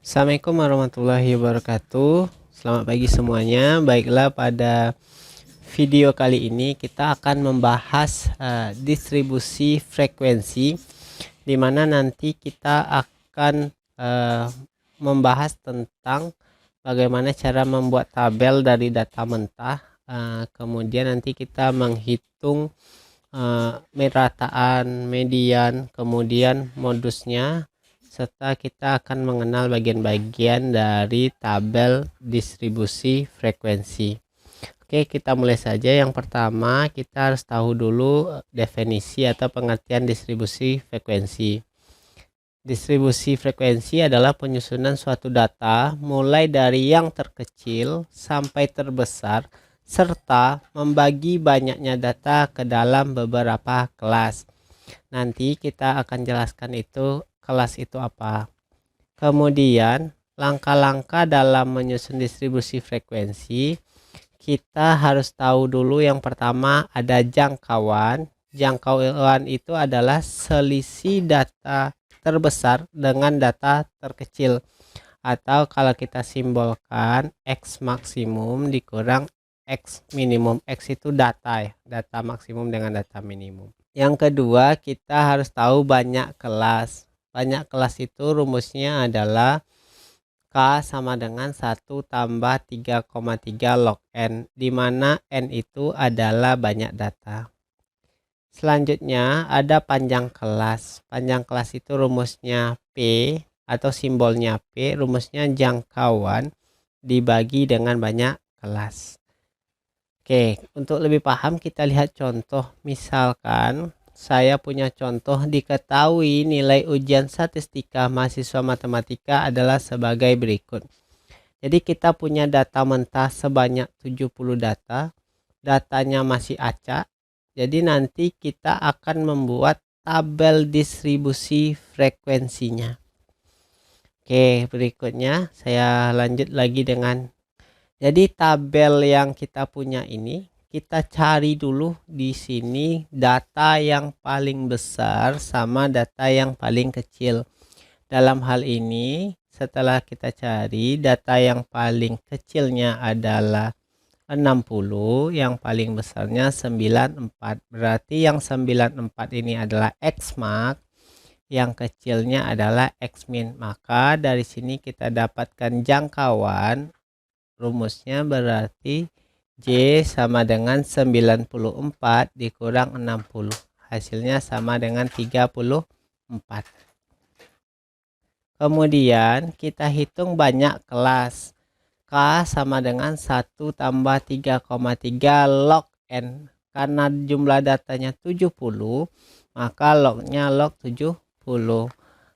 Assalamualaikum warahmatullahi wabarakatuh. Selamat pagi semuanya. Baiklah, pada video kali ini kita akan membahas distribusi frekuensi, di mana nanti kita akan membahas tentang bagaimana cara membuat tabel dari data mentah. Kemudian nanti kita menghitung merataan, median, kemudian modusnya, serta kita akan mengenal bagian-bagian dari tabel distribusi frekuensi. Oke, kita mulai saja. Yang pertama, kita harus tahu dulu definisi atau pengertian distribusi frekuensi. Distribusi frekuensi adalah penyusunan suatu data mulai dari yang terkecil sampai terbesar, serta membagi banyaknya data ke dalam beberapa kelas. Nanti kita akan jelaskan itu kelas itu apa. Kemudian langkah-langkah dalam menyusun distribusi frekuensi, kita harus tahu dulu yang pertama ada jangkauan. Jangkauan itu adalah selisih data terbesar dengan data terkecil, atau kalau kita simbolkan X maksimum dikurang X minimum. X itu data ya, data maksimum dengan data minimum. Yang kedua, kita harus tahu banyak kelas. Banyak kelas itu rumusnya adalah K sama dengan 1 tambah 3,3 log N, di mana N itu adalah banyak data. Selanjutnya ada panjang kelas. Panjang kelas itu rumusnya P atau simbolnya P, rumusnya jangkauan dibagi dengan banyak kelas. Oke, untuk lebih paham kita lihat contoh. Misalkan saya punya contoh, diketahui nilai ujian statistika mahasiswa matematika adalah sebagai berikut. Jadi kita punya data mentah sebanyak 70 data. Datanya masih acak. Jadi nanti kita akan membuat tabel distribusi frekuensinya. Oke, berikutnya saya lanjut lagi dengan, jadi tabel yang kita punya ini, kita cari dulu di sini data yang paling besar sama data yang paling kecil. Dalam hal ini, setelah kita cari, data yang paling kecilnya adalah 60, yang paling besarnya 94. Berarti yang 94 ini adalah X max, yang kecilnya adalah X min. Maka dari sini kita dapatkan jangkauan. Rumusnya berarti J sama dengan 94 dikurang 60. Hasilnya sama dengan 34. Kemudian kita hitung banyak kelas. K sama dengan 1 tambah 3,3 log N. Karena jumlah datanya 70, maka lognya log 70.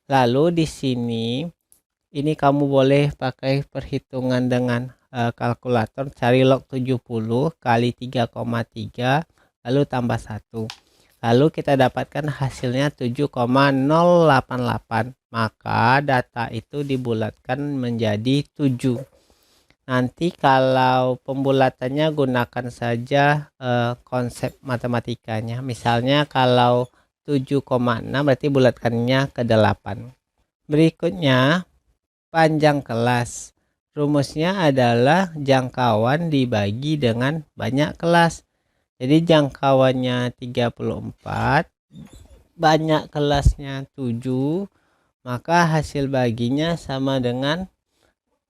Lalu di sini, ini kamu boleh pakai perhitungan dengan kalkulator, cari log 70 kali 3,3 lalu tambah 1, lalu kita dapatkan hasilnya 7,088. maka data itu dibulatkan menjadi 7. Nanti kalau pembulatannya gunakan saja konsep matematikanya. Misalnya kalau 7,6 berarti bulatkannya ke 8. Berikutnya panjang kelas. Rumusnya adalah jangkauan dibagi dengan banyak kelas. Jadi jangkauannya 34, banyak kelasnya 7, maka hasil baginya sama dengan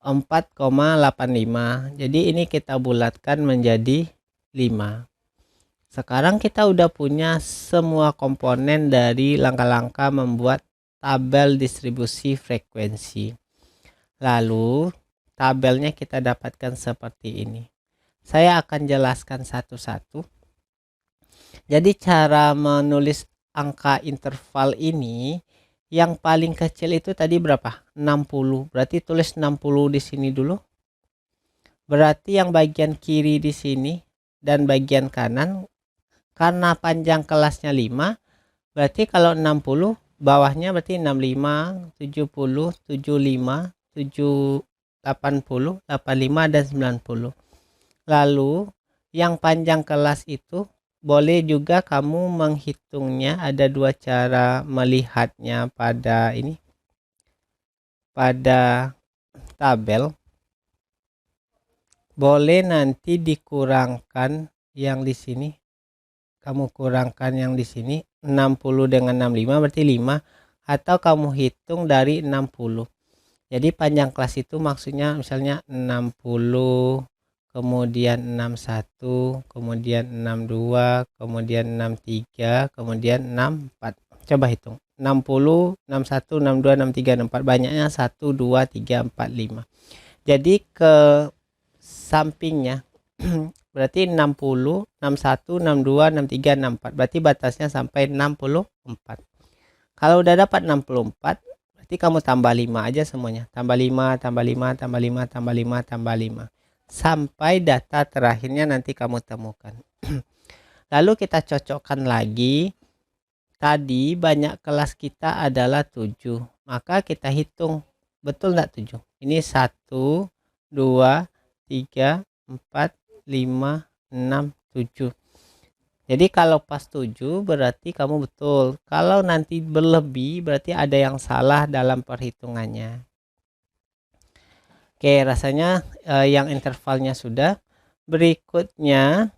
4,85. Jadi ini kita bulatkan menjadi 5. Sekarang kita udah punya semua komponen dari langkah-langkah membuat tabel distribusi frekuensi. Lalu tabelnya kita dapatkan seperti ini. Saya akan jelaskan satu-satu. Jadi cara menulis angka interval ini, yang paling kecil itu tadi berapa? 60. Berarti tulis 60 di sini dulu. Berarti yang bagian kiri di sini dan bagian kanan, karena panjang kelasnya 5, berarti kalau 60 bawahnya berarti 65, 70, 75, 80, 85 dan 90. Lalu yang panjang kelas itu boleh juga kamu menghitungnya. Ada dua cara melihatnya pada ini, pada tabel, boleh nanti dikurangkan yang di sini. Kamu kurangkan yang di sini 60 dengan 65 berarti 5, atau kamu hitung dari 60. Jadi panjang kelas itu maksudnya misalnya 60, kemudian 61, kemudian 62, kemudian 63, kemudian 64. Coba hitung. 60, 61, 62, 63, 64. Banyaknya 1, 2, 3, 4, 5. Jadi ke sampingnya berarti 60, 61, 62, 63, 64. Berarti batasnya sampai 64. Kalau udah dapat 64, berarti kamu tambah 5 aja semuanya. Tambah 5, tambah 5, tambah 5, tambah 5, tambah 5. Sampai data terakhirnya nanti kamu temukan. Lalu kita cocokkan lagi. Tadi banyak kelas kita adalah 7. Maka kita hitung. Betul enggak 7? Ini 1, 2, 3, 4, 5, 6, 7. Jadi kalau pas 7 berarti kamu betul. Kalau nanti berlebih berarti ada yang salah dalam perhitungannya. Oke, rasanya yang intervalnya sudah. Berikutnya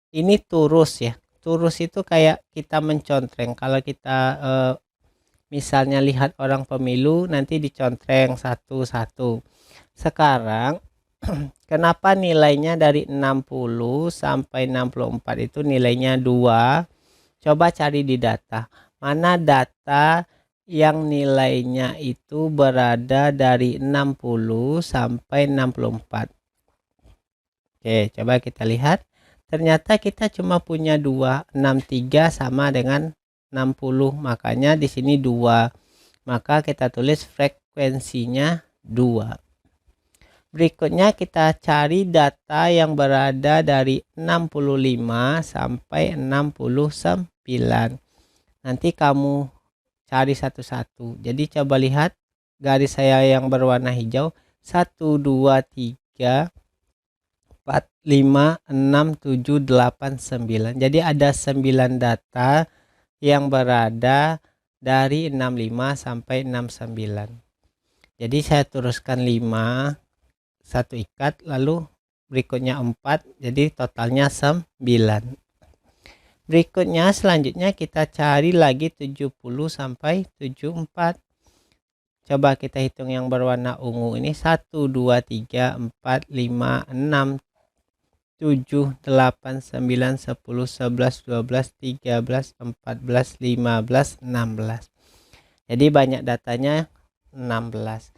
ini turus ya. Turus itu kayak kita mencontreng. Kalau kita misalnya lihat orang pemilu nanti dicontreng satu-satu. Sekarang kenapa nilainya dari 60 sampai 64 itu nilainya 2? Coba cari di data. Mana data yang nilainya itu berada dari 60 sampai 64? Oke, coba kita lihat. Ternyata kita cuma punya 2. 63 sama dengan 60. Makanya di sini 2. Maka kita tulis frekuensinya 2. Berikutnya kita cari data yang berada dari 65 sampai 69. Nanti kamu cari satu-satu. Jadi coba lihat garis saya yang berwarna hijau. 1, 2, 3, 4, 5, 6, 7, 8, 9. Jadi ada 9 data yang berada dari 65 sampai 69. Jadi saya teruskan 5, satu ikat, lalu berikutnya 4, jadi totalnya 9. Berikutnya selanjutnya kita cari lagi 70 sampai 74. Coba kita hitung yang berwarna ungu ini. 1, 2, 3, 4, 5, 6, 7, 8, 9, 10, 11, 12, 13, 14, 15, 16. Jadi banyak datanya 16.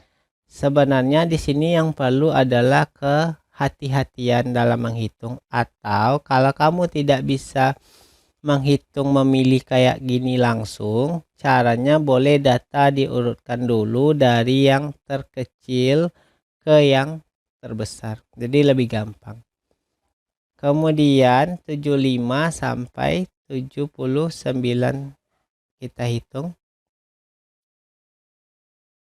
Sebenarnya di sini yang perlu adalah kehati-hatian dalam menghitung, atau kalau kamu tidak bisa menghitung memilih kayak gini langsung, caranya boleh data diurutkan dulu dari yang terkecil ke yang terbesar. Jadi lebih gampang. Kemudian 75 sampai 79 kita hitung.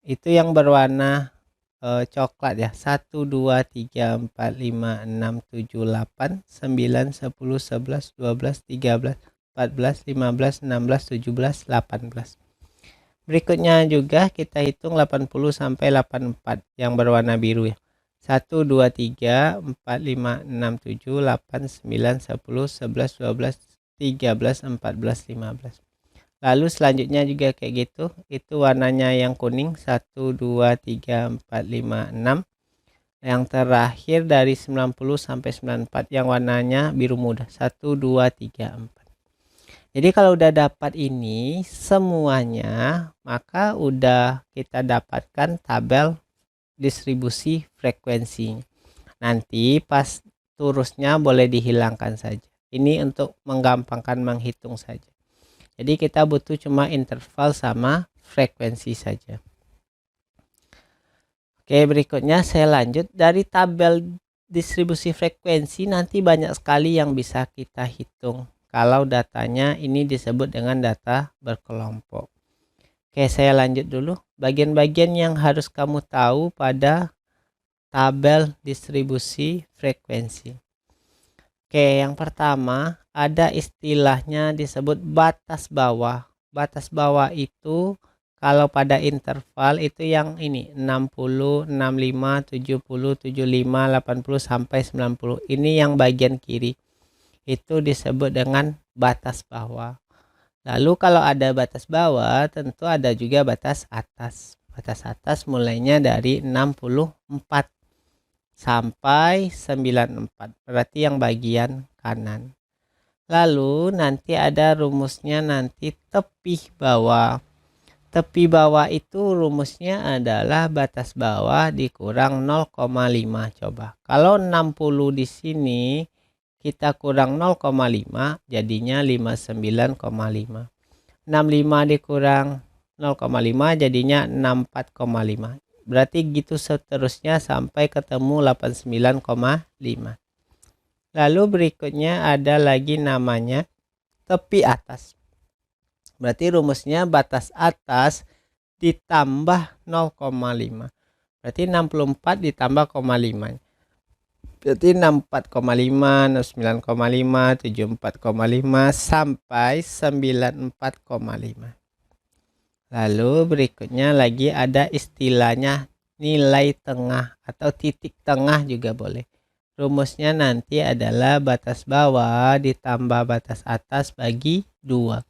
Itu yang berwarna coklat ya. 1, 2, 3, 4, 5, 6, 7, 8, 9, 10, 11, 12, 13, 14, 15, 16, 17, 18. Berikutnya juga kita hitung 80 sampai 84 yang berwarna biru ya. 1, 2, 3, 4, 5, 6, 7, 8, 9, 10, 11, 12, 13, 14, 15. Lalu selanjutnya juga kayak gitu. Itu warnanya yang kuning. 1, 2, 3, 4, 5, 6. Yang terakhir dari 90 sampai 94 yang warnanya biru muda. 1, 2, 3, 4. Jadi kalau udah dapat ini semuanya, maka udah kita dapatkan tabel distribusi frekuensi. Nanti pas turusnya boleh dihilangkan saja. Ini untuk menggampangkan menghitung saja. Jadi kita butuh cuma interval sama frekuensi saja. Oke, berikutnya saya lanjut. Dari tabel distribusi frekuensi nanti banyak sekali yang bisa kita hitung. Kalau datanya ini disebut dengan data berkelompok. Oke, saya lanjut dulu. Bagian-bagian yang harus kamu tahu pada tabel distribusi frekuensi. Oke, yang pertama ada istilahnya disebut batas bawah. Batas bawah itu Kalau pada interval itu yang ini 60, 65, 70, 75, 80 sampai 90. Ini yang bagian kiri. Itu disebut dengan batas bawah. Lalu kalau ada batas bawah, tentu ada juga batas atas. Batas atas mulainya dari 64 sampai 94. Berarti yang bagian kanan. Lalu nanti ada rumusnya nanti tepi bawah. Tepi bawah itu rumusnya adalah batas bawah dikurang 0,5. Coba. Kalau 60 di sini kita kurang 0,5 jadinya 59,5. 65 dikurang 0,5 jadinya 64,5. Berarti gitu seterusnya sampai ketemu 89,5. Lalu berikutnya ada lagi namanya tepi atas. Berarti rumusnya batas atas ditambah 0,5. Berarti 64 ditambah 0,5. Berarti 64,5, 69,5, 74,5 sampai 94,5. Lalu berikutnya lagi ada istilahnya nilai tengah atau titik tengah juga boleh. Rumusnya nanti adalah batas bawah ditambah batas atas bagi 2.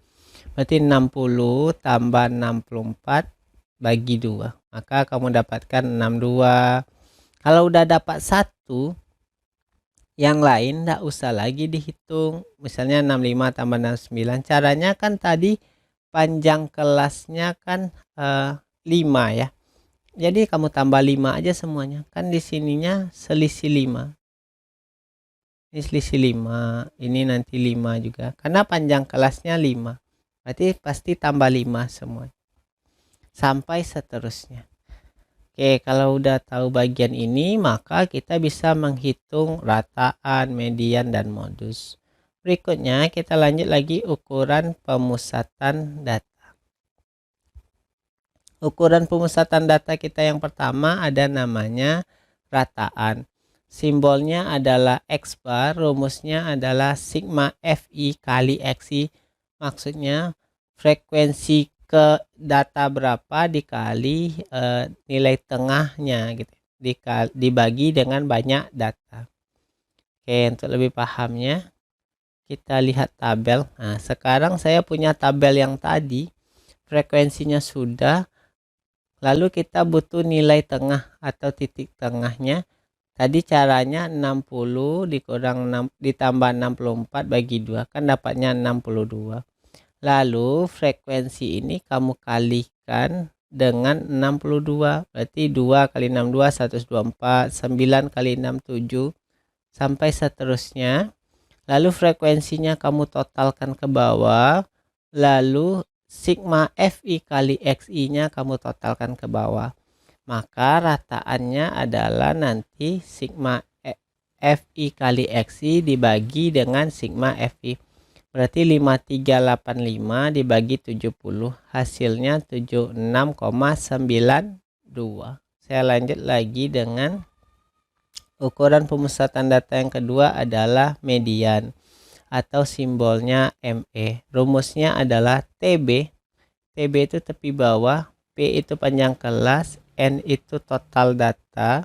Berarti 60 tambah 64 bagi 2. Maka kamu dapatkan 62. Kalau udah dapat 1, yang lain tidak usah lagi dihitung. Misalnya 65 tambah 69. Caranya kan tadi panjang kelasnya kan 5 ya. Jadi kamu tambah 5 aja semuanya. Kan di sininya selisih 5. Ini selisih 5. Ini nanti 5 juga. Karena panjang kelasnya 5. Berarti pasti tambah 5 semua. Sampai seterusnya. Oke, kalau udah tahu bagian ini, maka kita bisa menghitung rataan, median, dan modus. Berikutnya kita lanjut lagi ukuran pemusatan data. Ukuran pemusatan data kita yang pertama ada namanya rataan. Simbolnya adalah X bar, rumusnya adalah sigma Fi kali Xi. Maksudnya frekuensi ke data berapa dikali nilai tengahnya gitu. Dibagi dengan banyak data. Oke, untuk lebih pahamnya kita lihat tabel. Nah, sekarang saya punya tabel yang tadi. Frekuensinya sudah. Lalu kita butuh nilai tengah atau titik tengahnya. Tadi caranya 60 dikurang 6 ditambah 64 bagi 2 kan dapatnya 62. Lalu frekuensi ini kamu kalikan dengan 62. Berarti 2 kali 62 124, 9 kali 6 7 sampai seterusnya. Lalu frekuensinya kamu totalkan ke bawah. Lalu sigma Fi kali Xi nya kamu totalkan ke bawah. Maka rataannya adalah nanti sigma Fi kali Xi dibagi dengan sigma Fi. Berarti 5385 dibagi 70. Hasilnya 76,92. Saya lanjut lagi dengan ukuran pemusatan data yang kedua adalah median. Atau simbolnya ME. Rumusnya adalah TB. TB itu tepi bawah. P itu panjang kelas. N itu total data.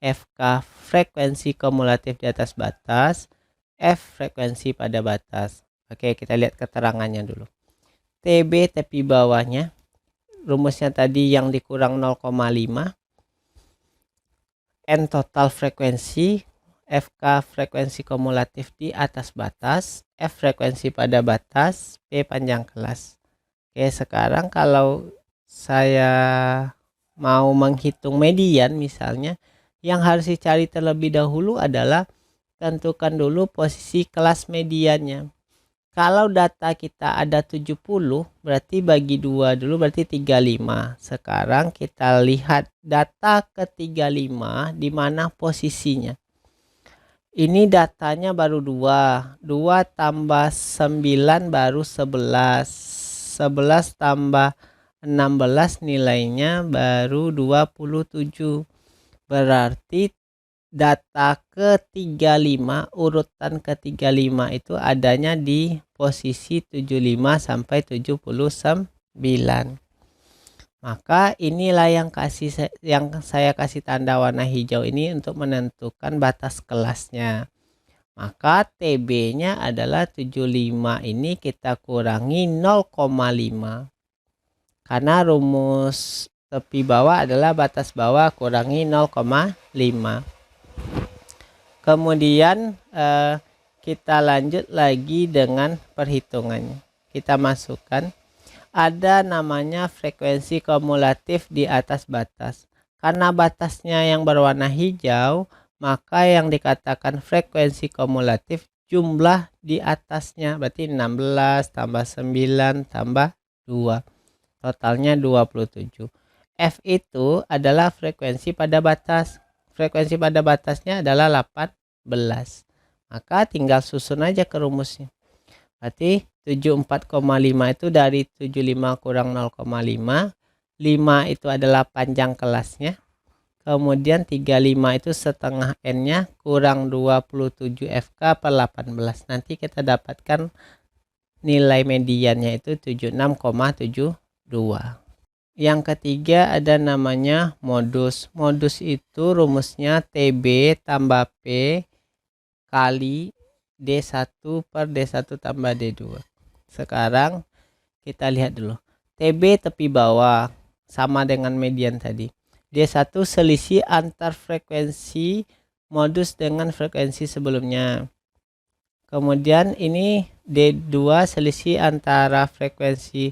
FK frekuensi kumulatif di atas batas. F frekuensi pada batas. Oke, kita lihat keterangannya dulu. TB tepi bawahnya. Rumusnya tadi yang dikurang 0,5. N total frekuensi. FK frekuensi kumulatif di atas batas. F frekuensi pada batas. P panjang kelas. Oke, sekarang kalau saya mau menghitung median misalnya. Yang harus dicari terlebih dahulu adalah tentukan dulu posisi kelas mediannya. Kalau data kita ada 70, berarti bagi 2 dulu berarti 35. Sekarang kita lihat data ke 35 di mana posisinya. Ini datanya baru 2. 2 tambah 9 baru 11. 11 tambah 16 nilainya baru 27. Berarti data ke 35 urutan ke 35 itu adanya di posisi 75 sampai 79. Maka inilah yang saya kasih tanda warna hijau ini untuk menentukan batas kelasnya. Maka TB-nya adalah 75, ini kita kurangi 0,5. Karena rumus tepi bawah adalah batas bawah kurangi 0,5. Kemudian kita lanjut lagi dengan perhitungannya. Kita masukkan, ada namanya frekuensi kumulatif di atas batas. Karena batasnya yang berwarna hijau, maka yang dikatakan frekuensi kumulatif jumlah di atasnya, berarti 16 tambah 9 tambah 2, totalnya 27. F itu adalah frekuensi pada batas. Frekuensi pada batasnya adalah 18. Maka tinggal susun aja ke rumusnya. Berarti 74,5 itu dari 75 kurang 0,5. 5 itu adalah panjang kelasnya. Kemudian 35 itu setengah N-nya kurang 27 FK per 18. Nanti kita dapatkan nilai mediannya itu 76,72. Yang ketiga ada namanya modus. Modus itu rumusnya TB tambah P kali D1 per D1 tambah D2. Sekarang kita lihat dulu. TB tepi bawah sama dengan median tadi. D1 selisih antar frekuensi modus dengan frekuensi sebelumnya. Kemudian ini D2 selisih antara frekuensi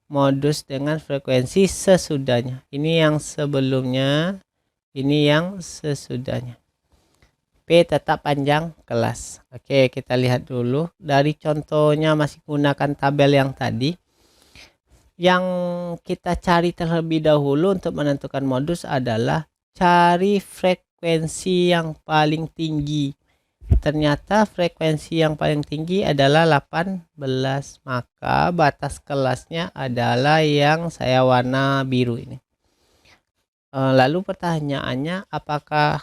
modus dengan frekuensi sesudahnya. Ini yang sebelumnya, ini yang sesudahnya. P tetap panjang kelas. Oke, kita lihat dulu. Dari contohnya masih menggunakan tabel yang tadi. Yang kita cari terlebih dahulu untuk menentukan modus adalah cari frekuensi yang paling tinggi. Ternyata frekuensi yang paling tinggi adalah 18. Maka batas kelasnya adalah yang saya warna biru ini. Lalu pertanyaannya, apakah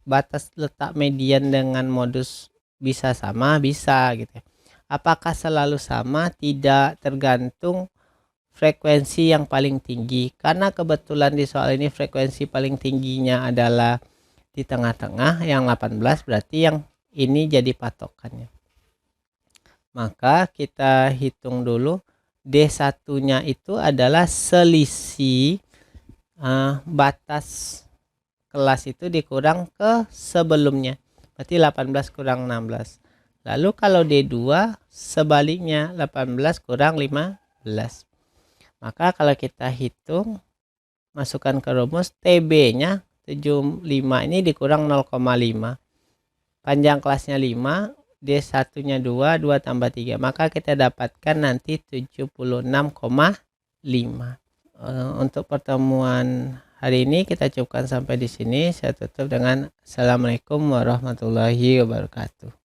batas letak median dengan modus bisa sama? Bisa gitu. Apakah selalu sama? Tidak, tergantung frekuensi yang paling tinggi. Karena kebetulan di soal ini frekuensi paling tingginya adalah di tengah-tengah yang 18, berarti yang ini jadi patokannya. Maka kita hitung dulu. D1 nya itu adalah selisih batas kelas itu dikurang ke sebelumnya, berarti 18 kurang 16. Lalu kalau D2 sebaliknya, 18 kurang 15. Maka kalau kita hitung, masukkan ke rumus, TB-nya 75 ini dikurang 0,5. Panjang kelasnya 5, D1-nya 2, 2 tambah 3. Maka kita dapatkan nanti 76,5. Untuk pertemuan hari ini kita cukupkan sampai di sini. Saya tutup dengan Assalamualaikum warahmatullahi wabarakatuh.